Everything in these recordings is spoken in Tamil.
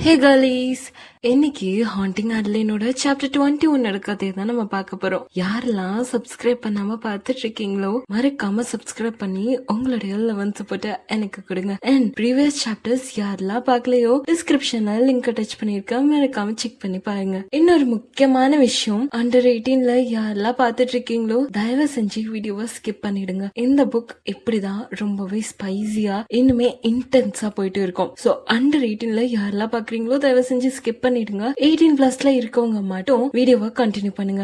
ஹே கலீஸ், இன்னைக்கு ஹாண்டிங் அட்லைனோட சாப்டர் 21 கதையை தான் நம்ம பார்க்க போறோம். யாரெல்லாம் சப்ஸ்கிரைப் பண்ணாம பார்த்துட்டு இருக்கீங்களோ மறக்காம சப்ஸ்கிரைப் பண்ணி உங்களுடைய லெவன் சப்போர்ட்டை எனக்கு கொடுங்க. அண்ட் ப்ரீவியஸ் சாப்டர்ஸ் யாரெல்லாம் பார்க்கலையோ டிஸ்கிரிப்ஷன்ல லிங்க் டச் பண்ணிருக்கேன், மறக்காம செக் பண்ணி பாருங்க. இன்னொரு முக்கியமான விஷயம், அண்டர் 18ல யாரெல்லாம் பார்த்துட்டு இருக்கீங்களோ தயவு செஞ்சு வீடியோவை ஸ்கிப் பண்ணிடுங்க. இந்த புக் இப்படிதான் ரொம்பவே ஸ்பைசியா இன்னுமே இன்டென்ஸா போயிட்டு இருக்கும். சோ அண்டர் 18ல யாரெல்லாம் பாக்குறீங்களோ தயவு செஞ்சு ஸ்கிப் பண்ணிடுங்க. 18+ இருக்கவங்க மட்டும் வீடியோவை கண்டினியூ பண்ணுங்க.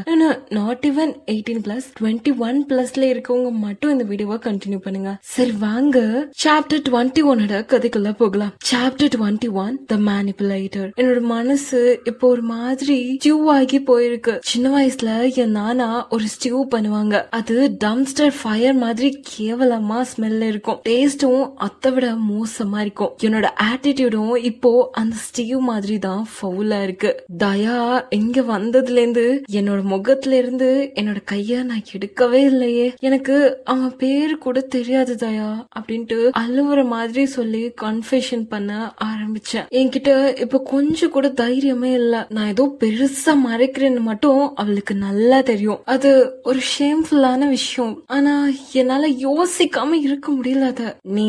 நாட் ஈவன் 18+, 21+ல இருக்கவங்க மட்டும் இந்த வீடியோவை கண்டினியூ பண்ணுங்க. சரி வாங்க சாப்டர் 21 கதைக்குள்ள போகலாம். சாப்டர் 21 த மேனிபுலேட்டர். என்னோட மனசு இப்போ ஒரு மாதிரி ஸ்டியூ ஆகி போயிருக்கு. சின்ன வயசுல என் நானா ஒரு ஸ்டியூ பண்ணுவாங்க. அது டம்ஸ்டர் ஃபயர் மாதிரி கேவலமா ஸ்மெல் இருக்கும். டேஸ்டும் அதை விட மோசமா இருக்கும். என்னோட ஆட்டிடியூடும் இப்போ அந்த ஸ்டியூ மாதிரி தான் ஃபவுலா இருக்கு. தயா இங்க வந்ததுல இருந்து என்னோட முகத்துல இருந்து என்னோட கைய நான் எடுக்கவே இல்லையே. எனக்கு அவன் பேரு கூட தெரியாது தயா அப்படின்ட்டு அழுவுற மாதிரி சொல்லி கன்ஃபெஷன் பண்ண ஆரம்பிச்சேன். என்கிட்ட இப்ப கொஞ்சம் கூட தைரியமே இல்ல. நான் ஏதோ பெருசா மறைக்கிறேன்னு மட்டும் அவளுக்கு நல்லா தெரியும். அது ஒரு ஷேம்ஃபுல்லான விஷயம். ஆனா என்னால யோசிக்காம இருக்க முடியல. அத நீ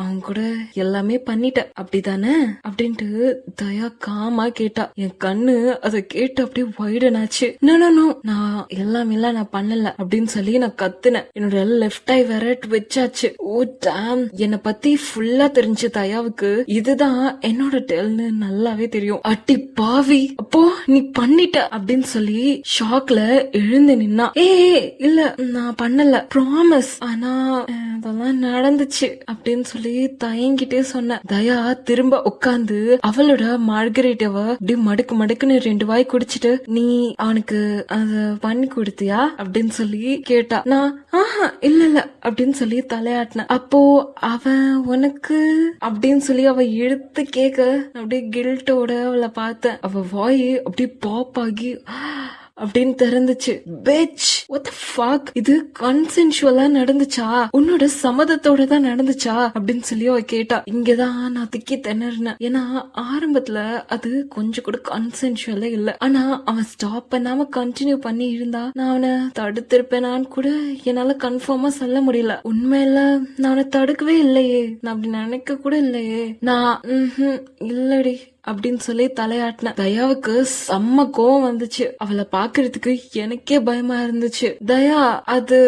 அவங்க கூட எல்லாமே பண்ணிட்ட அப்படிதானே அப்படின்ட்டு தயா காமா கேட்டா. என் கண்ணு அதை கேட்டு அப்படியே வைடன் ஆச்சு. நோ நான் எல்லாமே நான் பண்ணல அப்படின்னு சொல்லி நான் கத்துனேன். என்னோட லெஃப்ட் ஐ வேற வச்சாச்சு. ஓ டாம், என்னை பத்தி ஃபுல்லா தெரிஞ்சு தயாவுக்கு இதுதான் என்னோட டெல்னு நல்லாவே தெரியும். அட்டி பாவி, அப்போ நீ பண்ணிட்ட அப்படின்னு சொல்லி ஷாக்ல எழுந்து நின்னா. இல்ல நான் பண்ணல, ப்ராமிஸ், ஆனா அதெல்லாம் நடந்துச்சு அப்படின்னு சொல்லி தயங்கிட்டே சொன்ன. தயா திரும்ப உட்கார்ந்து அவளோட மார்கரேட்டவ அப்படி மடுக்கு மடுக்குன்னு 2 வாய் குடிச்சிட்டு, நீ அவனுக்கு அத பண்ணி கொடுத்தியா அப்படின்னு சொல்லி கேட்டா. நான் இல்ல அப்படின்னு சொல்லி தலையாட்டின. அப்போ அவன் உனக்கு அப்படின்னு சொல்லி அவ எடுத்து கேட்க அப்படியே கில்ட்டோட அவளை பார்த்தேன். அவ வாய் அப்படியே பாப் ஆகி அப்படின்னு திறந்துச்சு. பெச், what the fuck, இது கன்சென்சுவலா நடந்துச்சா, உன்னோட சம்மதத்தோட தான் நடந்துச்சா அப்படின்னு சொல்லி அவ கேட்டா. இங்கதான் நான் திக்கி திணறினேன். ஏன்னா ஆரம்பத்துல அது கொஞ்சம் கூட கன்சென்சுவலா இல்ல. ஆனா அவன் ஸ்டாப் பண்ணாம கண்டினியூ பண்ணி இருந்தா நான் அவனை தடுத்திருப்பேனான்னு கூட என்னால கன்ஃபார்மா சொல்ல முடியல. உண்மையில நான் அவனை தடுக்கவே இல்லையே, நான் அப்படி நினைக்க கூட இல்லையே. நான் இல்லடி அப்படின்னு சொல்லி தலையாட்டின. தயாவுக்கு செம்ம கோவம் வந்துச்சு. அவளை பாக்குறதுக்கு எனக்கே பயமா இருந்துச்சு. தயா, அது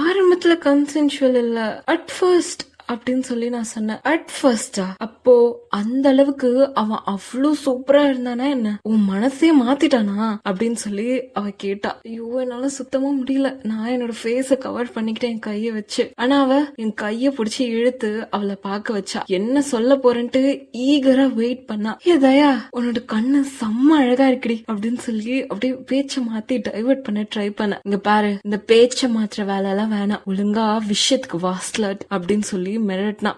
ஆரம்பத்துல கன்சென்சுவல் இல்ல, அட் ஃபர்ஸ்ட் அப்படின்னு சொல்லி நான் சொன்னேன். அட் ஃபர்ஸ்டா? அப்போ அந்த அளவுக்கு அவன் அவ்வளவு சூப்பரா இருந்தானா என்ன? உன் மனசே மாத்திட்டானா அப்படின்னு சொல்லி அவ கேட்டா. ஐயோ என்னால சுத்தமா முடியல. நான் என்னோட ஃபேஸ கவர் பண்ணிக்கிட்டேன் என் கைய வச்சு. ஆனா அவ என் கைய புடிச்சு இழுத்து அவளை பார்க்க வச்சா. என்ன சொல்ல போறேன்ட்டு ஈகரா வெயிட் பண்ணா. ஏ தயா, உன்னோட கண்ணு செம்ம அழகா இருக்குடி அப்படின்னு சொல்லி அப்படியே பேச்ச மாத்தி டைவர்ட் பண்ண ட்ரை பண்ண. இங்க பாரு, இந்த பேச்ச மாத்திர வேலை எல்லாம் வேணாம், ஒழுங்கா விஷயத்துக்கு வாஸ்லட் அப்படின்னு சொல்லி மிரட்டினா.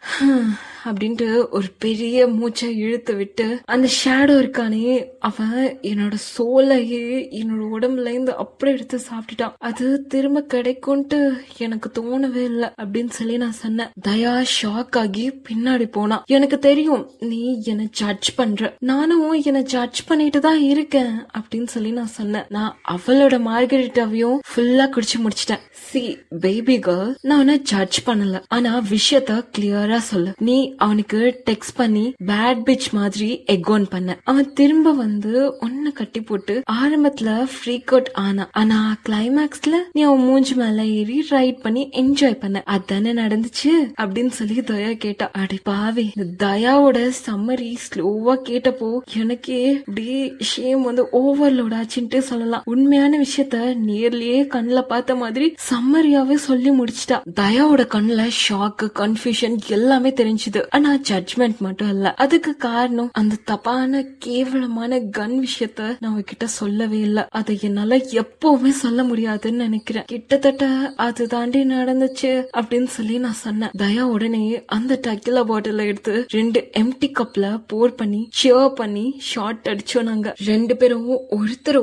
அப்படின்ட்டு ஒரு பெரிய மூச்சை இழுத்து விட்டு, அந்த ஷேடோ இருக்கானே அவன் என்னோட சோலையே என்னோட உடம்புல இருந்து அப்படியே எடுத்து சாப்பிட்டுட்டான். அது திரும்ப கிடைக்கும்ட்டு எனக்கு தோணவே இல்லை அப்படின்னு சொல்லி நான் சொன்னேன். தயா ஷாக் ஆகி பின்னாடி போனா. எனக்கு தெரியும் நீ என்ன ஜட்ஜ் பண்ற, நானும் என்ன ஜட்ஜ் பண்ணிட்டு தான் இருக்கேன் அப்படின்னு சொல்லி நான் சொன்னேன். நான் அவளோட மார்கரெட்டாவையும் ஃபுல்லா குடிச்சு முடிச்சிட்டேன். சி பேபி கேர்ள், நான் உன்னை ஜட்ஜ் பண்ணல, ஆனா விஷயத்த கிளியரா சொல்லு. நீ அவனுக்கு டெக்ஸ்ட் பண்ணி பேட் பிச் மாதிரி எகோன் பண்ண. அவன் திரும்ப வந்து ஒன்ன கட்டி போட்டு ஆரம்பத்துல ஃப்ரீக் அவுட் ஆனா. ஆனா கிளைமேக்ஸ்ல நீ அவன் மூஞ்சி மேல ஏறி ரைட் பண்ணி என்ஜாய் பண்ண. அதானே நடந்துச்சு அப்படின்னு சொல்லி தயா கேட்டா. அடி பாவி, தயாவோட சம்மரி ஸ்லோவா கேட்டப்போ எனக்கே அப்படியே ஷேம் வந்து ஓவர்லோட் ஆச்சுன்ட்டு சொல்லலாம். உண்மையான விஷயத்த நேர்லயே கண்ணுல பார்த்த மாதிரி சம்மரியாவே சொல்லி முடிச்சிட்டா. தயாவோட கண்ணுல ஷாக்கு, கன்ஃபியூஷன் எல்லாமே தெரிஞ்சுது. ஆனா ஜட்ஜ்மெண்ட் மட்டும் இல்ல. அதுக்கு காரணம் அந்த தப்பான கேவலமான கன் விஷயத்த நான் அவகிட்ட சொல்லவே இல்ல. அதை என்னால எப்பவுமே சொல்ல முடியாதுன்னு நினைக்கிறேன். கிட்டத்தட்ட அது தாண்டி நடந்துச்சு அப்படின்னு சொல்லி நான் சொன்னேன். தயா உடனே அந்த டக்கிலா பாட்டில எடுத்து 2 எம்டி கப்ல போர் பண்ணி ஷியர் பண்ணி ஷார்ட் அடிச்சோம். நாங்க 2 பேரும்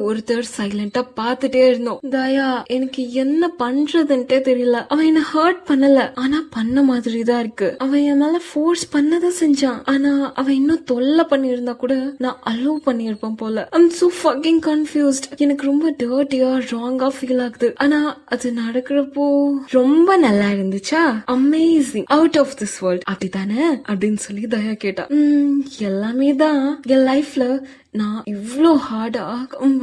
ஒருத்தர் சைலண்டா பாத்துட்டே இருந்தோம். தயா, எனக்கு என்ன பண்றதுன்ட்டே தெரியல. அவன் என்ன ஹர்ட் பண்ணல, ஆனா பண்ண மாதிரி தான் இருக்கு. அவன் என் மேல ஃபோர்ஸ் பண்ணதான் செஞ்சான். ஆனா அவன் இன்னும் தொல்லை பண்ணியிருந்தா கூட நான் அலோவ் பண்ணியிருப்பேன் போல. I'm so fucking confused. எனக்கு ரொம்ப டர்ட்டியா ராங்கா ஃபீல் ஆகுது. ஆனா அது நடக்கிறப்போ ரொம்ப நல்லா இருந்துச்சா, amazing, out of this world, அப்படித்தானே அப்படின்னு சொல்லி தயா கேட்டா. எல்லாமே தான் என் லைஃப்ல நான் இவ்ளோ ஹார்டா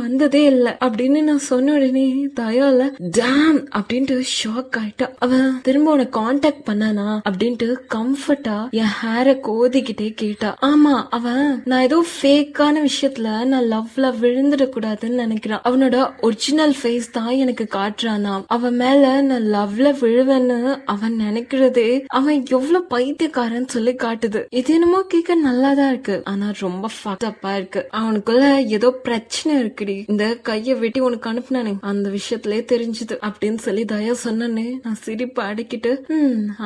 வந்ததே இல்ல அப்படின்னு நான் சொன்ன உடனே தயால டேம் அப்படின்ட்டு ஷாக் ஆயிட்டா. அவன் திரும்ப உன கான்டாக்ட் பண்ணானா அப்படின்ட்டு கம்ஃபர்ட்டா என் ஹேரை கோதிக்கிட்டே கேட்டா. ஆமா, அவன் நான் ஏதோ ஃபேக்கான விஷயத்துல நான் லவ்ல விழுந்துட கூடாதுன்னு நினைக்கிறான். அவனோட ஒரிஜினல் ஃபேஸ் தான் எனக்கு காட்டுறானா. அவன் மேல நான் லவ்ல விழுவேன்னு அவன் நினைக்கிறதே அவன் எவ்வளவு பைத்தியக்காரன்னு சொல்லி காட்டுது. இது என்னமோ கேட்க நல்லாதான் இருக்கு, ஆனா ரொம்ப ஃபக்டப்பா இருக்கு. அவனுக்குள்ள ஏதோ பிரச்சனை இருக்குடி, இந்த கைய வெட்டி உனக்கு அனுப்புனானே அந்த விஷயத்திலே தெரிஞ்சுது அப்படின்னு சொல்லி தயா சொன்னே. நான் சிரிப்பு அடக்கிட்டு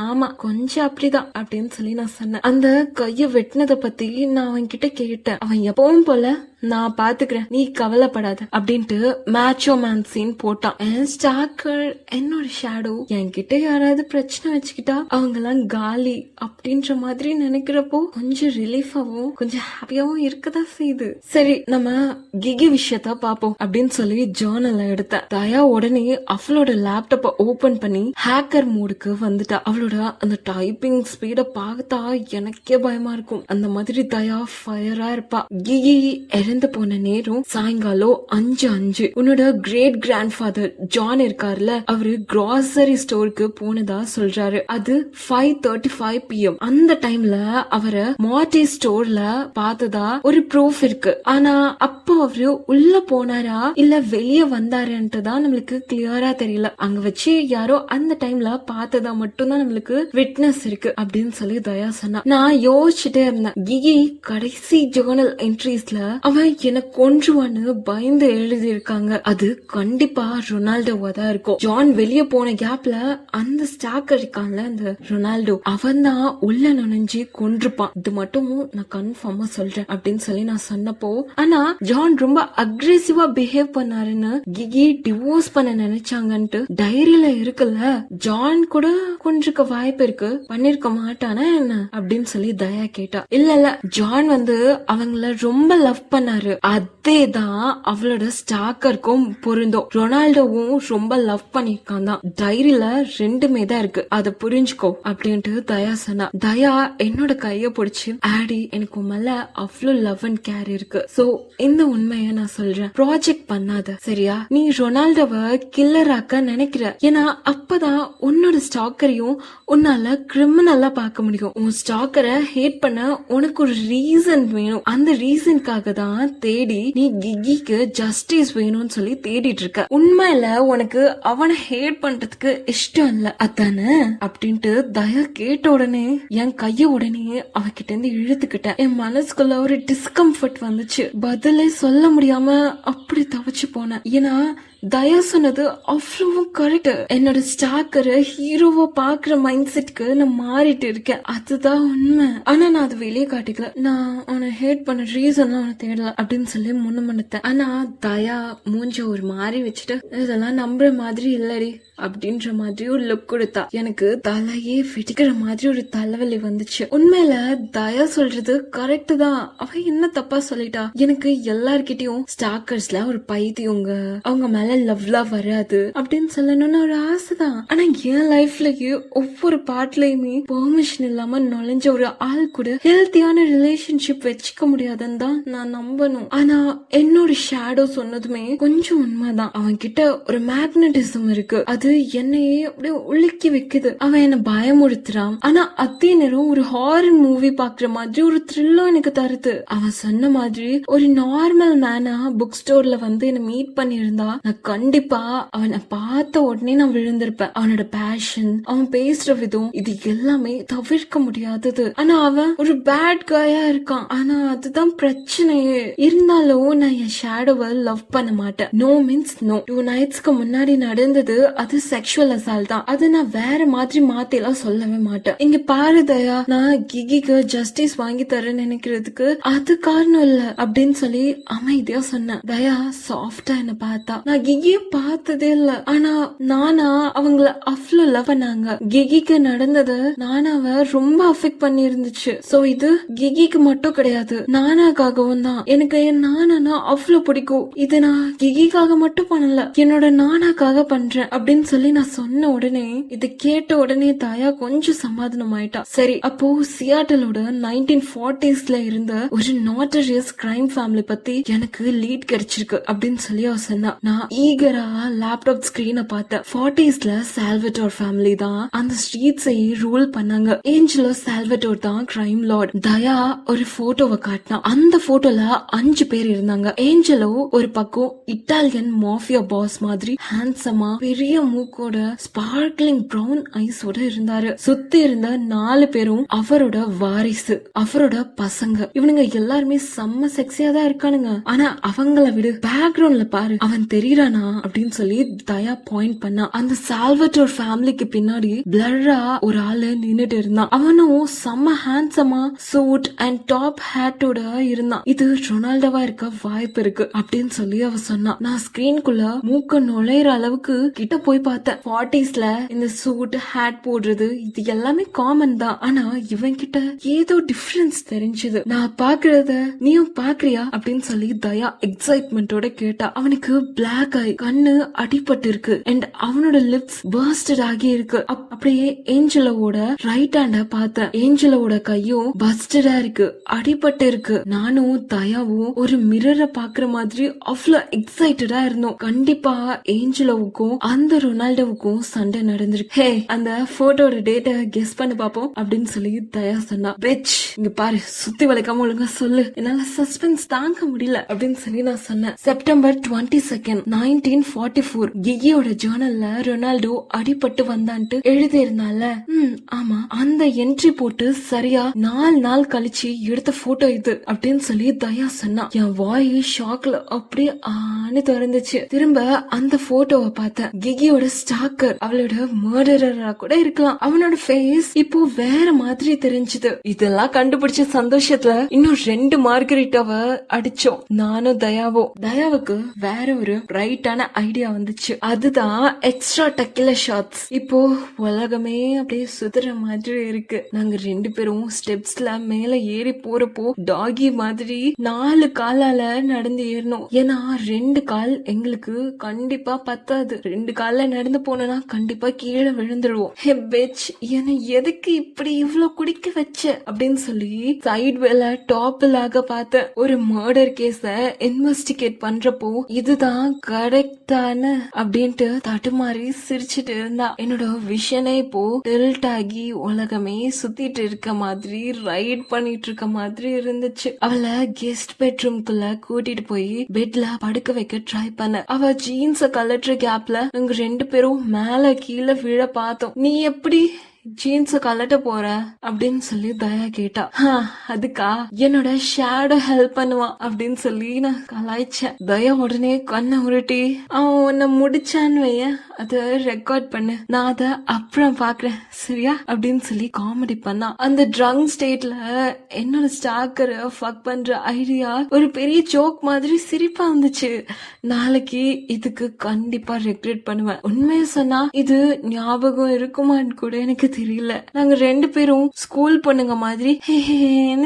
ஆமா கொஞ்சம் அப்படிதான் அப்படின்னு சொல்லி நான் சொன்னேன். அந்த கைய வெட்டினத பத்தி நான் அவன் கிட்ட கேட்டேன். அவன் எப்பவும் போல நான் பாத்துக்கிறேன், நீ கவலைப்படாத அப்படின்ட்டு மேட்சோ மேன் சீன் போட்டான். என் ஸ்டாக்கர் என்னோட ஷேடோ என்கிட்ட யாராவது பிரச்சனை வச்சுக்கிட்டா அவங்க எல்லாம் காலி அப்படின்ற மாதிரி நினைக்கிறப்போ கொஞ்சம் ரிலீஃபாவும் கொஞ்சம் ஹாப்பியாவும் இருக்கதான் செய்யுது. சரி, நம்ம கிகி விஷயத்த பாப்போம் அப்படின்னு சொல்லி ஜேர்னல் எடுத்தேன். தயா உடனே அவளோட லேப்டாப்ப ஓபன் பண்ணி ஹேக்கர் மூடுக்கு வந்துட்டா. அவளோட அந்த டைப்பிங் ஸ்பீட பார்த்தா எனக்கே பயமா இருக்கும். அந்த மாதிரி தயா ஃபயரா இருப்பா. கிகி இறந்து போன நேரம் சாயங்காலம் 5:05. உன்னோட கிரேட் கிராண்ட் ஃபாதர் ஜான் இருக்காருல, அவரு கிராசரி ஸ்டோருக்கு போனதா சொல்றாரு. அது 5:35 PM. அந்த டைம்ல அவரை மார்டி ஸ்டோர்ல பார்த்ததா ஒரு ப்ரூஃப் இருக்கு. ஆனா அப்போ அவரு உள்ள போனாரா இல்ல வெளியே வந்தாருன்ட்டு தான் நம்மளுக்கு கிளியரா தெரியல. அங்க வச்சு யாரோ அந்த டைம்ல பார்த்ததா மட்டும் தான் நம்மளுக்கு விட்னஸ் இருக்கு அப்படின்னு சொல்லி தயா சொன்னா. நான் யோசிச்சுட்டே இருந்தேன், கிகி கடைசி ஜேர்னல் என்ட்ரிஸ்ல அவன் எனக்கு கொன்றுவான்னு பயந்து எழுதி இருக்காங்க. அது கண்டிப்பா ரொனால்டோவா தான் இருக்கும். ஜான் வெளியே போன கேப்ல அந்த ஸ்டாக்கர் இருக்கான்ல, அந்த ரொனால்டோ, அவன் தான் உள்ள நுழைஞ்சு கொன்றுப்பான். இது மட்டும் நான் கன்ஃபார்மா சொல்றேன் அப்படின்னு சொல்லி நான் சொன்னப்போ, ஆனா ஜான் ரொம்ப அக்ரெசிவா பிஹேவ் பண்ணாருன்னு கிகி டிவோர்ஸ் பண்ண நினைச்சாங்கன்ட்டு டைரியில இருக்குல்ல, ஜான் கூட கொன்றுக்க வாய்ப்பு இருக்கு, பண்ணிருக்க மாட்டானா என்ன அப்படின்னு சொல்லி தயா கேட்டா. இல்ல இல்ல, ஜான் வந்து அவங்கள ரொம்ப லவ் பண்ணாரு, அதேதான் அவளோட ஸ்டாக்கருக்கும் பொருந்தும். ரொனால்டோவும் ரொம்ப லவ் பண்ணிருக்கான் தான், டைரியில ரெண்டுமே தான் இருக்கு, அத புரிஞ்சுக்கோ அப்படின்ட்டு தயா சொன்னா. தயா என்னோட கைய பிடிச்சு, ஆடி எனக்கு மேல அவ்வளவு லவ் அண்ட் கேர் இருக்கு, சோ இந்த உண்மைய நான் சொல்றேன், ப்ராஜெக்ட் பண்ணாத சரியா? நீ ரொனால்டோவை கில்லர் ஆக்க நினைக்கிற, ஏன்னா அப்பதான் உன்னோட ஸ்டாக்கரையும் உன்னால கிரிமினலா பார்க்க முடியும். உன் ஸ்டாக்கரை ஹேட் பண்ண உனக்கு ஒரு ரீசன் வேணும். அந்த ரீசனுக்காக தான் தேடி நீ கிகிக்கு ஜஸ்டிஸ் வேணும்னு சொல்லி தேடிட்டு இருக்க. உண்மையில உனக்கு அவனை ஹேட் பண்றதுக்கு இஷ்டம் இல்ல அதானே அப்படின்ட்டு தயா கேட்ட உடனே என் கைய உடனே அவகிட்ட இருந்து இழுத்துக்கிட்டேன். என் மனசுக்குள்ள ஒரு டிஸ்கம்ஃபர்ட் வந்துச்சு. பதிலே சொல்ல முடியாம அப்படி தவிச்சு போனேன். ஏன்னா தயா சொன்னது அவ்வளவும் கரெக்ட். என்னோட ஸ்டாக்கரை ஹீரோவா பாக்குற மைண்ட் செட்க்கு நான் மாறிட்டு இருக்கேன், அதுதான் உண்மை. ஆனா நான் அதை வெளியே காட்டிக்கல. நான் அவனை ஹேட் பண்ண ரீசன் அவனை தேடல அப்படின்னு சொல்லி முன்னமனுத்தேன். ஆனா தயா மூஞ்ச ஒரு மாதிரி வச்சுட்டு, இதெல்லாம் நம்புற மாதிரி இல்லடி அப்படின்ற மாதிரி ஒரு லுக் கொடுத்தா. எனக்கு தலையே வெடிக்கிற மாதிரி ஒரு தலைவலி வந்துச்சு. உண்மையில தயா சொல்றது கரெக்ட் தான். அவ என்ன தப்பா சொல்லிட்டா? எனக்கு எல்லார்கிட்டயும் ஸ்டாக்கர்ஸ்ல ஒரு பைத்தியங்க, அவங்க மேல லவ்லாம் வராது அப்படின்னு சொல்லணும்னு ஒரு ஆசைதான். ஆனா என் லைஃப்லயே ஒவ்வொரு பார்ட்லயுமே பெர்மிஷன் இல்லாம நுழைஞ்ச ஒரு ஆள் கூட ஹெல்த்தியான ரிலேஷன்ஷிப் வச்சுக்க முடியாதுன்னு தான் நான் நம்பணும். ஆனா என்னோட ஷேடோ சொன்னதுமே கொஞ்சம் உண்மைதான். அவன் கிட்ட ஒரு மேக்னட்டிசம் இருக்கு, அது என்னையே அப்படியே உலுக்கி வைக்குது. அவன் என்ன பயமுறுத்துறான், ஆனா அதே நேரம் ஒரு ஹாரர் மூவி பாக்குற மாதிரி ஒரு த்ரில்லும் எனக்கு தருது. அவன் சொன்ன மாதிரி ஒரு நார்மல் மேனா புக் ஸ்டோர்ல வந்து என்ன மீட் பண்ணிருந்தா நான் கண்டிப்பா அவனை பார்த்த உடனே நான் விழுந்திருப்பேன். அவனோட பேஷன், அவன் பேசுற விதம், இது எல்லாமே தவிர்க்க முடியாதது. ஆனா அவன் ஒரு பேட் காயா இருக்கான். ஆனா அதுதான் பிரச்சனையே. இருந்தாலும் நான் என் ஷேடோவை லவ் பண்ண மாட்டேன். No means no. 2 நைட்ஸ்க்கு முன்னாடி நடந்தது அது அது செக்ஷுவல் அசால்ட் தான். அதை நான் வேற மாதிரி மாத்தி எல்லாம் சொல்லவே மாட்டேன். இங்க பாரு தயா, நான் கிகிக்கு ஜஸ்டிஸ் வாங்கி தரேன்னு நினைக்கிறதுக்கு அது காரணம் இல்ல அப்படின்னு சொல்லி அமைதியா சொன்னேன். தயா சாஃப்டா என்ன பார்த்தா. நான் கிகிய பார்த்ததே இல்ல, ஆனா நானா அவங்கள அவ்வளவு லவ் பண்ணாங்க. கிகிக்கு நடந்தது நானாவ ரொம்ப அஃபெக்ட் பண்ணி இருந்துச்சு. சோ இது கிகிக்கு மட்டும் கிடையாது, நானாக்காகவும் தான். எனக்கு என் நானா அவ்வளவு பிடிக்கும். இது நான் கிகிக்காக மட்டும் பண்ணல, என்னோட நானாக்காக பண்றேன் அப்படின்னு சொல்லி நான் சொன்ன உடனே, இது கேட்ட உடனே தாயா கொஞ்சம் சமாதானம் ஆயிட்டா. சரி, அப்போ சியாட்டலோட 1940s இருந்த ஒரு நாட்டரியஸ் கிரைம் ஃபேமிலி பத்தி எனக்கு லீட் கிடைச்சிருக்கு அப்படின்னு சொல்லி அவ சொன்னா. நான் ஈகரா லேப்டாப் ஸ்கிரீனை பார்த்தேன். 40s சால்வட்டோர் ஃபேமிலி தான் அந்த ஸ்ட்ரீட்ஸை ரூல் பண்ணாங்க. ஏஞ்சலோ சால்வட்டோர் தான் கிரைம் லார்ட். தயா ஒரு போட்டோவை காட்டினா. அந்த போட்டோல 5 பேர் இருந்தாங்க. ஏஞ்சலோ ஒரு பக்கம் இட்டாலியன் மாஃபியா பாஸ் மாதிரி ஹேண்ட்ஸமா பெரிய மூக்கோட ஸ்பார்க்லிங் பிரவுன் ஐஸோட இருந்தாரு. சுத்தி இருந்த 4 பேரும் அவரோட வாரிசு, அவரோட பசங்க. இவனுங்க எல்லாருமே செம்ம செக்ஸியா தான் இருக்கானுங்க. ஆனா அவங்கள விட பேக்ரவுண்ட்ல பாரு, அவன் தெரியறானா அப்படின்னு சொல்லி தயா பாயிண்ட் பண்ணா. அந்த சால்வட்டோர் ஃபேமிலிக்கு பின்னாடி பிளர்ரா ஒரு ஆளு நின்னுட்டு இருந்தான். அவனும் செம்ம ஹேண்ட்ஸமா சூட் அண்ட் டாப் ஹேட்டோட இருந்தான். இது ரொனால்டோவா இருக்க வாய்ப்பு இருக்கு அப்படின்னு சொல்லி அவ சொன்னா. நான் ஸ்கிரீனுக்குள்ள மூக்க நுழையிற அளவுக்கு கிட்ட போய் பார்த்தேன். 40s இந்த சூட் ஹேட் போடுறது இது எல்லாமே காமன் தான். ஆனா இவன் கிட்ட ஏதோ டிஃபரன்ஸ் தெரிஞ்சது. நான் பாக்குறத நீயும் பாக்குறியா அப்படின்னு சொல்லி தயா எக்ஸைட்மெண்டோட கேட்டா. அவனுக்கு பிளாக் ஐ, கண்ணு அடிபட்டு இருக்கு அண்ட் அவனோட லிப்ஸ் பர்ஸ்டட் ஆகி இருக்கு. அப்படியே ஏஞ்சலோட ரைட் ஹேண்ட பார்த்தேன். ஏஞ்சலோட கையும் பஸ்டடா இருக்கு, அடிபட்டு இருக்கு. நானும் தயாவும் ஒரு மிரரை பாக்குற மாதிரி அவ்வளவு எக்ஸைட்டடா இருந்தோம். கண்டிப்பா ஏஞ்சலோவுக்கும் அந்த ரொனால்டோவுக்கும் சண்டை நடந்திருக்கு. ஹே, அந்த போட்டோட டேட்ட கெஸ் பண்ணி பாப்போம் அப்படின்னு சொல்லி தயா சொன்னா. பெச், இங்க பாரு, சுத்தி வளைக்காம ஒழுங்கா சொல்லு, என்னால சஸ்பென்ஸ் தாங்க முடியல அப்படின்னு சொல்லி நான் சொன்னேன். செப்டம்பர் 22, 1944 கிகியோட ஜர்னல்ல ரொனால்டோ அடிபட்டு வந்தான்ட்டு எழுதி இருந்தால. ஆமா, அந்த என்ட்ரி போட்டு சரியா 4 நாள் கழிச்சு எடுத்த போட்டோ இது அப்படின்னு சொல்லி தயா சொன்னா. என் வாய் ஷாக்ல அப்படியே ஆன்னு திறந்துச்சு. திரும்ப அந்த போட்டோவை பார்த்தேன். கிகியோட ஸ்டாக்கர், அவளோட மர்டரரா கூட இருக்கலாம். அவனோட ஃபேஸ் இப்போ வேற மாதிரி தெரிஞ்சுது. இதெல்லாம் கண்டுபிடிச்ச சந்தோஷத்துல இன்னும் 2 மார்கரிட்டாவை அடிச்சோம், நானும் தயாவும். தயாவுக்கு வேற ஒரு பிரைட்டான ஐடியா வந்துச்சு. அதுதான் எக்ஸ்ட்ரா டக்கில ஷாட்ஸ். இப்போ உலகமே அப்படியே சுத்துற மாதிரி இருக்கு. நாங்க 2 பேரும் ஸ்டெப்ஸ்ல மேல ஏறி போறப்போ டாகி மாதிரி 4 காலால நடந்து ஏறணும். ஏன்னா 2 கால் எங்களுக்கு கண்டிப்பா பத்தாது. 2 கால்ல நடந்து போனா கண்டிப்பா கீழே விழுந்துருவோம். ஹே பெச், என்ன எதுக்கு இப்படி இவ்ளோ குடிக்க வச்ச அப்படின்னு சொல்லி சைட் வேல டாப்லாக பார்த்தேன். ஒரு மர்டர் கேஸ இன்வெஸ்டிகேட் பண்றப்போ இதுதான் கரெக்டான அப்படின்ட்டு தட்டுமாறி சிரிச்சிட்டு இருந்தா. என்னோட விஷனே இப்போ டில்ட் ஆகி உலகமே சுத்திட்டு இருக்க மாதிரி ரைட் பண்ணிட்டு இருக்க மாதிரி இருந்துச்சு. அவளை கெஸ்ட் பெட்ரூம்குள்ள கூட்டிட்டு போய் பெட்ல படுக்க வைக்க ட்ரை பண்ண. அவ ஜீன்ஸ கலட்டுற கேப்ல நாங்க 2 பேரும் மேல கீழே விழ பார்த்தோம். நீ எப்படி ஜீன்ஸ் கலட்ட போற அப்படின்னு சொல்லி தயா கேட்டா. அதுக்கா என்னோட ஷேடோ ஹெல்ப் பண்ணுவான் அப்படின்னு சொல்லி நான் கலாய்ச்சேன். தயா உடனே கண்ணை உருட்டி, அவன் உன்னை முடிச்சான்னு வைய, அத ரெக்கார்ட் பண்ணு, நான் அத அப்புறம் பாக்குறேன் சரியா அப்படின்னு சொல்லி காமெடி பண்ணா. அந்த ட்ரங்க் ஸ்டேட்ல என்னோட ஸ்டாக்கரை ஃபக் பண்ற ஐடியா ஒரு பெரிய ஜோக் மாதிரி சிரிப்பா இருந்துச்சு. நாளைக்கு இதுக்கு கண்டிப்பா ரெக்ரெட் பண்ணுவேன். உண்மையை சொன்னா இது ஞாபகம் இருக்குமான்னு கூட எனக்கு தெரியல. நாங்க 2 பேரும் ஸ்கூல் பொண்ணுங்க மாதிரி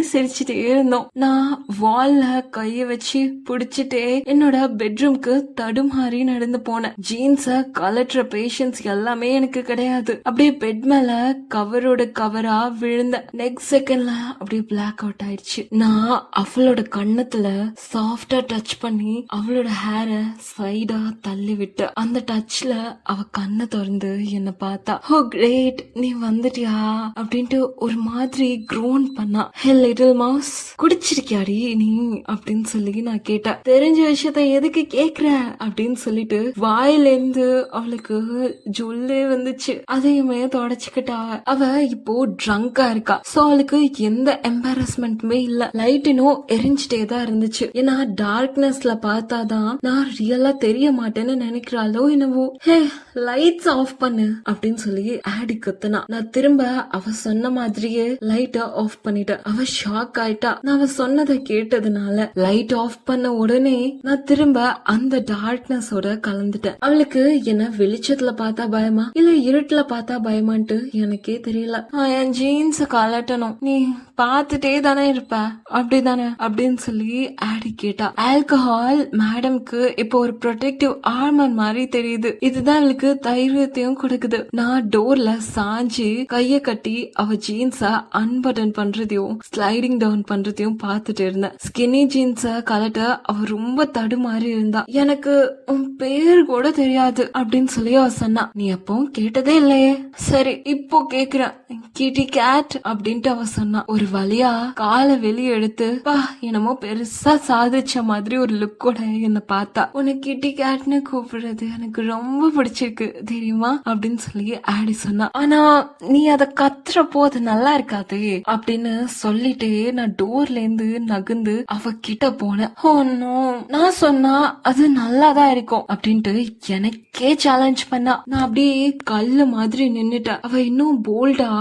சிரிச்சுட்டே இருந்தோம். நான் வால்ல கைய வச்சு புடிச்சிட்டே என்னோட பெட்ரூம்க்கு தடுமாறி நடந்து போனேன். ஜீன்ஸ கலட்டுற பேஷன்ஸ் எல்லாமே எனக்கு கிடையாது. அப்படியே பெட் மேல கவரோட கவரா விழுந்த. நெக்ஸ்ட் செகண்ட்ல அப்படியே பிளாக் அவுட் ஆயிடுச்சு. நான் அவளோட கண்ணத்துல சாஃப்டா டச் பண்ணி அவளோட ஹேர சைடா தள்ளி விட்டு அந்த டச்ல அவ கண்ணை திறந்து என்ன பார்த்தா. ஓ கிரேட், நீ வந்துட்டியா அப்படின்ட்டு ஒரு மாதிரி க்ரோன் பண்ணா. ஹே லிட்டில் மவுஸ், குடிச்சிருக்கியாடி நீ அப்படின்னு சொல்லி நான் கேட்டேன். தெரிஞ்ச விஷயத்த எதுக்கு கேக்குற அப்படின்னு சொல்லிட்டு வாயிலேந்து அவளுக்கு ஜொல்லே வந்துச்சு. அதையுமே தொடச்சுக்கிட்டா. அவ இப்போ ட்ரங்கா இருக்கா. சோ அவளுக்கு எந்த எம்பாரஸ்மெண்ட்டுமே இல்ல. லைட் இன்னும் எரிஞ்சிட்டே தான் இருந்துச்சு. ஏன்னா டார்க்னஸ்ல பார்த்தாதான் நான் ரியலா தெரிய மாட்டேன்னு நினைக்கிறாளோ என்னவோ. ஹே லைட்ஸ் ஆஃப் பண்ணு அப்படின்னு சொல்லி ஆடி கத்துனா. நான் திரும்ப அவ சொன்ன மாதிரியே லைட்ட ஆஃப் பண்ணிட்டேன். அவ ஷாக் ஆயிட்டா. நான் அவ சொன்னதை கேட்டதுனால லைட் ஆஃப் பண்ண உடனே நான் திரும்ப அந்த டார்க்னஸோட கலந்துட்டேன். அவளுக்கு என்ன வெளிச்சத்துல பார்த்தா பயமா இல்ல இருட்டுல பார்த்தா பயமான்ட்டு எனக்கே தெரியல. என் ஜீன்ஸ கலட்டணும், நீ பாத்துட்டே தானே இருப்ப அப்படிதானே அப்படின்னு சொல்லி ஆடி கேட்டா. ஆல்கஹால் மேடம்க்கு இப்போ ஒரு ப்ரொடெக்டிவ் ஆர்மர் மாதிரி தெரியுது. இதுதான் அவளுக்கு தைரியத்தையும் கொடுக்குது. நான் டோர்ல சாஞ்சு கைய கட்டி அவ ஜீன்ஸ அன்பட்டன் பண்றதையும் ஸ்லைடிங் டவுன் பண்றதையும் பாத்துட்டு இருந்தேன். ஸ்கின்னி ஜீன்ஸ கலட்ட அவ ரொம்ப தடுமாறி இருந்தா. எனக்கு உன் பேர் கூட தெரியாது அப்படின்னு சொல்லி அவ சொன்னா. நீ எப்பவும் கேட்டதே இல்லையே. சரி இப்போ கேக்குறேன், கிட்டி கேட் அப்படின்ட்டு அவ சொன்னா. ஒரு வழியா காலை வெளியே எடுத்து பா என்னமோ பெருசா சாதிச்ச மாதிரி ஒரு லுக்கோட என்ன பார்த்தா. உனக்கு கிட்டி கேட்னு கூப்பிடுறது எனக்கு ரொம்ப பிடிச்சிருக்கு தெரியுமா அப்படின்னு சொல்லி ஆடி சொன்னா. ஆனா நீ அத கத்துறப்போ அது நல்லா இருக்காது அப்படின்னு சொல்லிட்டு நான் டோர்ல இருந்து நகுந்து அவ கிட்ட போனேன். நான் சொன்னா அது நல்லாதான் இருக்கும் அப்படின்ட்டு எனக்கே சேலஞ்ச் பண்ணா. நான் அப்படியே கல்லு மாதிரி நின்னுட்டேன். அவ இன்னும் போல்டா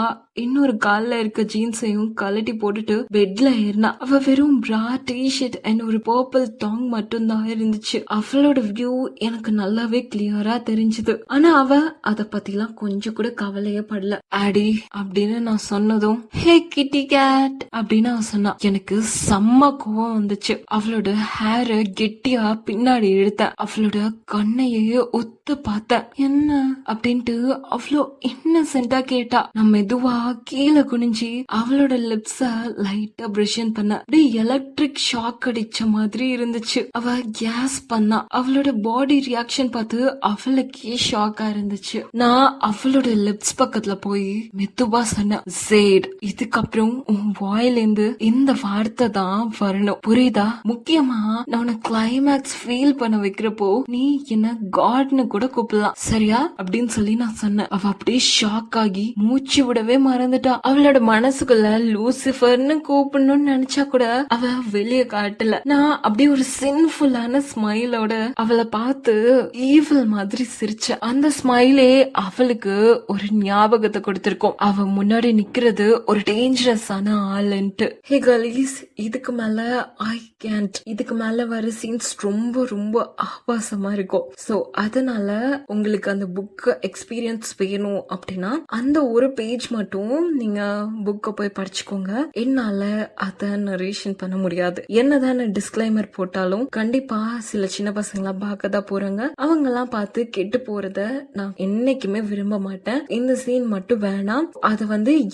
இன்னொரு கால்ல இருக்க ஜீன்ஸையும் கலட்டி போட்டுட்டு பெட்ல ஏறினா. அவ வெறும் பிரா, டிஷர்ட் அண்ட் ஒரு பர்பிள் டாங் மட்டும் தான் இருந்துச்சு. அவளோட வியூ எனக்கு நல்லாவே கிளியரா தெரிஞ்சுது. ஆனா அவ அத பத்திலாம் கொஞ்சம் கூட கவலையே படல. ஆடி அப்படின்னு நான் சொன்னதும் ஹே கிட்டி கேட் அப்படின்னு அவ சொன்னா. எனக்கு செம்ம கோவம் வந்துச்சு. அவளோட ஹேர கெட்டியா பின்னாடி இழுத்த. அவளோட கண்ணையே ஒத்து பார்த்த. என்ன அப்படின்ட்டு அவ்வளோ இன்னசென்ட்டா கேட்டா. நான் மெதுவா கீழே குனிஞ்சி அவளோட லிப்ஸ லைட்டா பிரஷன் பண்ண. அப்படியே எலக்ட்ரிக் ஷாக் அடிச்ச மாதிரி இருந்துச்சு. அவ கேஸ் பண்ணா. அவளோட பாடி ரியாக்ஷன் பார்த்து அவளுக்கே ஷாக்கா இருந்துச்சு. நான் அவளோட லிப்ஸ் பக்கத்துல போய் மெதுவா சொன்னேன், ஜேட் இதுக்கப்புறம் உன் வாயில இருந்து இந்த வார்த்தை தான் வரணும், புரியுதா? முக்கியமா நான் உன கிளைமேக்ஸ் ஃபீல் பண்ண வைக்கிறப்போ நீ என்ன காட்னு கூட கூப்பிடலாம், சரியா அப்படின்னு சொல்லி நான் சொன்னேன். அவ அப்படியே ஷாக் ஆகி மூச்சு விடவே மறந்துட்டா. அவளோட மனசுக்குள்ள லூசிஃபர்னு கூப்பிடணும்னு நினைச்சா கூட அவ வெளிய காட்டல. நான் அப்படியே ஒரு சின்ஃபுல்லான ஸ்மைலோட அவளை பார்த்து ஈவில் மாதிரி சிரிச்ச. அந்த ஸ்மைலே அவளுக்கு ஒரு ஞாபகத்தை கொடுத்திருக்கும். அவ முன்னாடி நிக்கிறது ஒரு டேஞ்சரஸான ஆளுன்ட்டு. ஹே கலீஸ், இதுக்கு மேல ஐ கேன்ட். இதுக்கு மேல வர சீன்ஸ் ரொம்ப ரொம்ப ஆபாசமா இருக்கும். சோ அதனால உங்களுக்கு அந்த புக் எக்ஸ்பீரியன்ஸ் வேணும் அப்படின்னா அந்த ஒரு பேஜ் மட்டும் நீங்க புக்க போய் படிச்சுக்கோங்க. என்னால அத நரேஷன் பண்ண முடியாது. என்னதான் டிஸ்க்ளைமர் போட்டாலும் கண்டிப்பா சில சின்ன பசங்களா பார்க்கதான் போறாங்க. அவங்க எல்லாம் பார்த்து கெட்டு போறத நான் என்னைக்குமே விரும்ப மாட்டேன். இந்த சீன் மட்டும் வேணாம். அத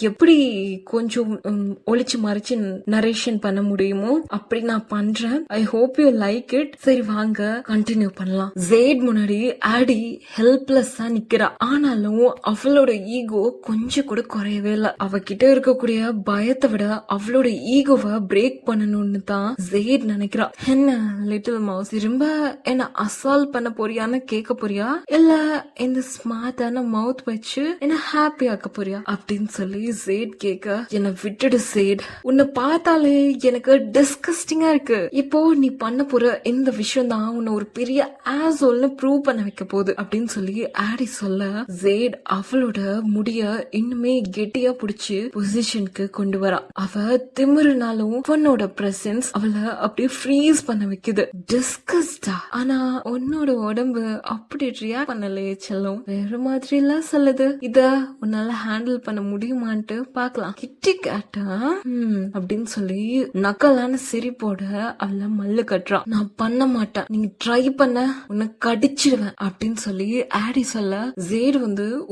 எப்படி கொஞ்சம் ஒளிச்சு மறைச்சு நரேஷன் பண்ண முடியுமோ அப்படி நான் பண்றேன். I hope you like it. சரி வாங்க கண்டினியூ பண்ணலாம். ஜேட் முன்னாடி ஆடி ஹெல்ப்லெஸ்ஸா நிக்கிறா. ஆனாலும் அவளோட ஈகோ கொஞ்சம் கூட குறையவே இல்ல. அவகிட்ட இருக்கக்கூடிய பயத்தை விட அவளோட ஈகோவை பிரேக் பண்ணணும்னு தான் ஜேட் நினைக்கிறா. என்ன லிட்டில் மவுஸ், திரும்ப என்ன அசால்ட் பண்ண போறியான்னு கேட்க போறியா இல்ல இந்த ஸ்மார்ட்டான மவுத் வச்சு என்ன ஹாப்பி ஆக்க போறியா அப்படின்னு சொல்லி ஜேட் கேட்க, என்ன விட்டுடு ஜேட், உன்னை பார்த்தாலே எனக்கு டிஸ்கஸ்டிங்கா இருக்கு. இப்போ நீ பண்ண போற இந்த விஷயம் தான் உன்னை ஒரு பெரிய ஆசோல்னு ப்ரூவ் பண்ண வைக்க போகுது அப்படின்னு சொல்லி ஆடி சொல்ல, ஜேட் அவளோட முடிய இன்னுமே கெட்டியா புடிச்சு பொசிஷனுக்கு கொண்டு வரா. அவ திமிருனாலும் பொண்ணோட பிரசன்ஸ் அவளை அப்படியே ஃப்ரீஸ் பண்ண வைக்குது. டிஸ்கஸ்டா. ஆனா உன்னோட உடம்பு அப்படி ரியாக்ட் பண்ணலையே செல்லும், வேற மாதிரி எல்லாம் சொல்லுது. இத உன்னால ஹேண்டில் பண்ண முடியுமான்ட்டு பாக்கலாம். கிட்டி கேட்டா அப்படின்னு சொல்லி நக்கலான சிரிப்போட அவளை மல்லு கட்டுறா. நான் பண்ண மாட்டேன், நீங்க ட்ரை பண்ண உன்னை கடிச்சிடுவேன் அப்படின்னு சொல்லி ஆடி சொல்ல, ஜேட்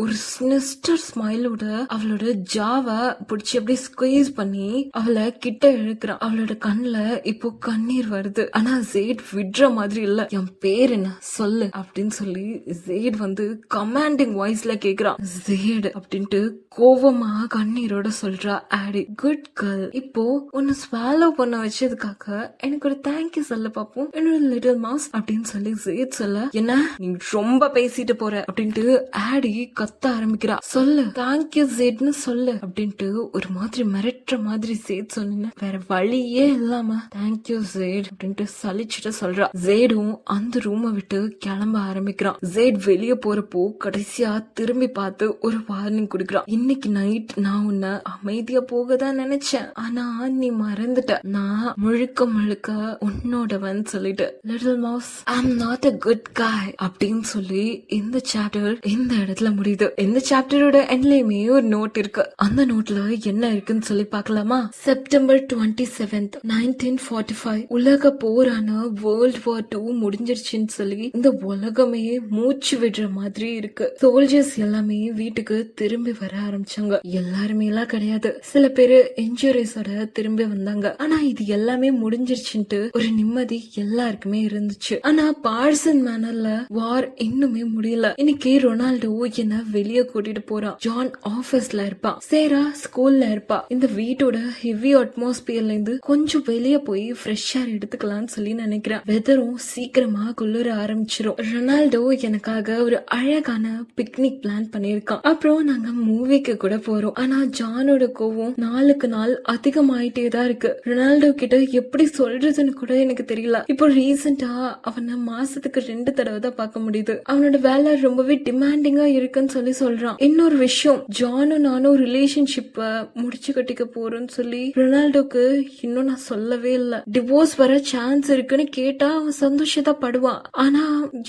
ஒரு சினிஸ்டர் ஸ்மைலோட அவளோட அவளோட ஜாவை பிடிச்சி அப்படியே ஸ்குவீஸ் பண்ணி அவளை கிட்ட இழுக்கிறான். அவளோட கண்ணுல இப்போ கண்ணீர் வருது. ஆனா ஜேட் விடுற மாதிரி இல்ல. என் பேர் என்ன சொல்லு அப்படின்னு சொல்லி ஜேட் வந்து கமாண்டிங் வாய்ஸ்ல கேக்குறான். ஜேட் அப்படின்ட்டு கோவமா கண்ணீரோட சொல்றா ஆடி. குட் கேர்ள், இப்போ உன்னை ஸ்வாலோ பண்ண வச்சதுக்காக எனக்கு ஒரு தேங்க்யூ சொல்ல பாப்போம் என்னோட லிட்டில் மவுஸ் அப்படின்னு சொல்லி ஜேட் சொல்ல, என்ன நீ ரொம்ப பேசிட்டு போற அப்படின்ட்டு ஆடி கத்த ஆரம்பிக்கிறா. சொல்லு தேங்க்யூ ஜேட்னு சொல்லு அப்படின்ட்டு ஒரு மாதிரி மிரட்டுற மாதிரி ஜேட் சொன்ன. வேற வழியே இல்லாம தேங்க்யூ ஜேட் அப்படின்ட்டு சலிச்சுட்டு சொல்றா. ஜேடும் அந்த ரூமை விட்டு கிளம்ப ஆரம்பிக்கிறான். ஜேட் வெளியே போறப்போ கடைசியா திரும்பி பார்த்து ஒரு வார்னிங் கொடுக்கறான். இன்னைக்கு நைட் நான் உன்னை அமைதியா போகதான் நினைச்சேன், ஆனா நீ மறந்துட்ட. நான் முழுக்க முழுக்க உன்னோடவன் சொல்லிட்டு little mouse I am not a good guy அப்படின்னு சொல்லி இந்த சாப்டர் இந்த இடத்துல முடியுது. இந்த சாப்டரோட எண்ட்லயுமே ஒரு நோட் இருக்கு. அந்த நோட்ல என்ன இருக்குன்னு சொல்லி பார்க்கலாமா? செப்டம்பர் 27th 1945 உலக போரான வேர்ல்ட் வார் 2 முடிஞ்சிருச்சுன்னு சொல்லி இந்த உலகமே மூச்சு விடுற மாதிரி இருக்கு. சோல்ஜர்ஸ் எல்லாமே வீட்டுக்கு திரும்பி வர ஆரம்பிச்சாங்க. எல்லாருமே எல்லாம் கிடையாது, சில பேரு இன்ஜுரிஸோட திரும்பி வந்தாங்க. ஆனா இது எல்லாமே முடிஞ்சிருச்சுன்ட்டு ஒரு நிம்மதி எல்லாருக்குமே இருந்துச்சு. ஆனா பார்சன் மேனர்ல வார் இன்னுமே முடியல. இன்னைக்கு ரொனால்டோ என்ன வெளியே கூட்டிட்டு போறான். ஜான் ஆபீஸ்ல இருப்பான், சேரா ஸ்கூல்ல இருப்பா. இந்த வீட்டோட ஹெவி அட்மாஸ்பியர்ல இருந்து கொஞ்சம் வெளியே போய் ஃப்ரெஷ் ஏர் எடுத்துக்கலாம்னு சொல்லி நினைக்கிறேன். வெதரும் சீக்கிரமா குளிர ஆரம்பிச்சிரும். ரொனால்டோ எனக்காக ஒரு அழகான பிக்னிக் பிளான் பண்ணிருக்கான். அப்புறம் நாங்க மூவிக்கு கூட போறோம். ஆனா ஜானோட கோவம் நாளுக்கு நாள் அதிகமாயிட்டே தான் இருக்கு. ரொனால்டோ கிட்ட எப்படி சொல்றதுன்னு கூட எனக்கு தெரியல. இப்போ ரீசெண்டா அவனை மாசத்துக்கு 2 தடவை தான் பார்க்க முடியுது. அவனோட வேலை ரொம்பவே டிமாண்டிங்கா இருக்குன்னு சொல்லி சொல்றான். இன்னொரு விஷயம், ஜானும் நானும் ரிலேஷன்ஷிப்ப முடிச்சு கட்டிக்க போறோம்னு சொல்லி ரொனால்டோக்கு இன்னும் நான் சொல்லவே இல்ல. டிவோர்ஸ் வர சான்ஸ் இருக்குன்னு கேட்டா அவன் சந்தோஷத்தை படுவான். ஆனா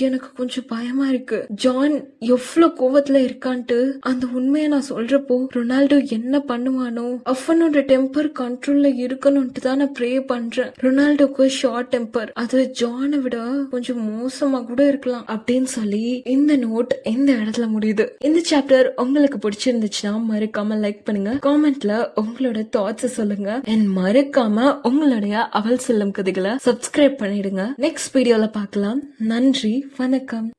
எனக்கு கொஞ்சம் பயமா இருக்கு. ஜான் எவ்வளவு கோவத்துல இருக்கான்ட்டு அந்த உண்மையை நான் சொல்றப்போ ரொனால்டோ என்ன பண்ணுவானோ. அவனோட டெம்பர் கண்ட்ரோல்ல இருக்கணும்ட்டு தான் நான் ப்ரே பண்றேன். ரொனால்டோக்கு ஷார்ட் டெம்பர், அது ஜானை விட கொஞ்சம் மோசமா கூட இருக்கலாம் அப்படின்னு சொல்லி இந்த நோட் இந்த இடத்துல முடியுது. இந்த சாப்டர் உங்களுக்கு பிடிச்சிருந்துச்சுன்னா மறக்காம லைக் பண்ணுங்க, காமெண்ட்ல உங்களோட தாட்ஸ் சொல்லுங்க, அண்ட் மறக்காம உங்களுடைய அவள் செல்லும் கதைகளை சப்ஸ்கிரைப் பண்ணிடுங்க. நெக்ஸ்ட் வீடியோல பார்க்கலாம். நன்றி, வணக்கம்.